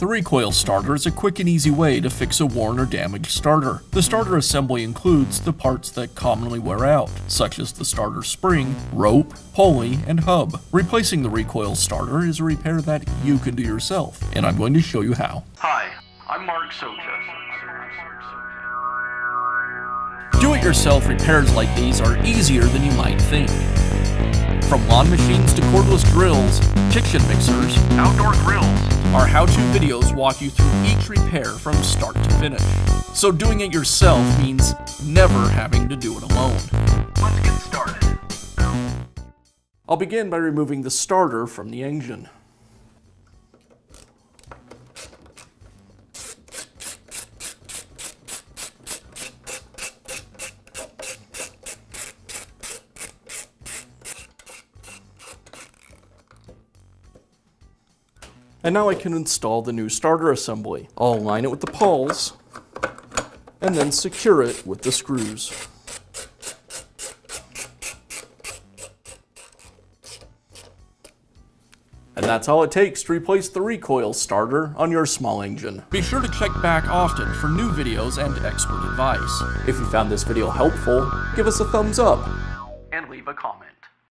The Recoil Starter is a quick and easy way to fix a worn or damaged starter. The starter assembly includes the parts that commonly wear out, such as the starter spring, rope, pulley, and hub. Replacing the Recoil Starter is a repair that you can do yourself, and I'm going to show you how. Hi, I'm Mark Socha. Do-it-yourself repairs like these are easier than you might think. From lawn machines to cordless drills, kitchen mixers, Outdoor grills. our how-to videos walk you through each repair from start to finish. So doing it yourself means never having to do it alone. Let's get started. I'll begin by removing the starter from the engine. And now I can install the new starter assembly. I'll align it with the pawls, and then secure it with the screws. And that's all it takes to replace the Recoil Starter on your small engine. Be sure to check back often for new videos and expert advice. If you found this video helpful, give us a thumbs up. And leave a comment.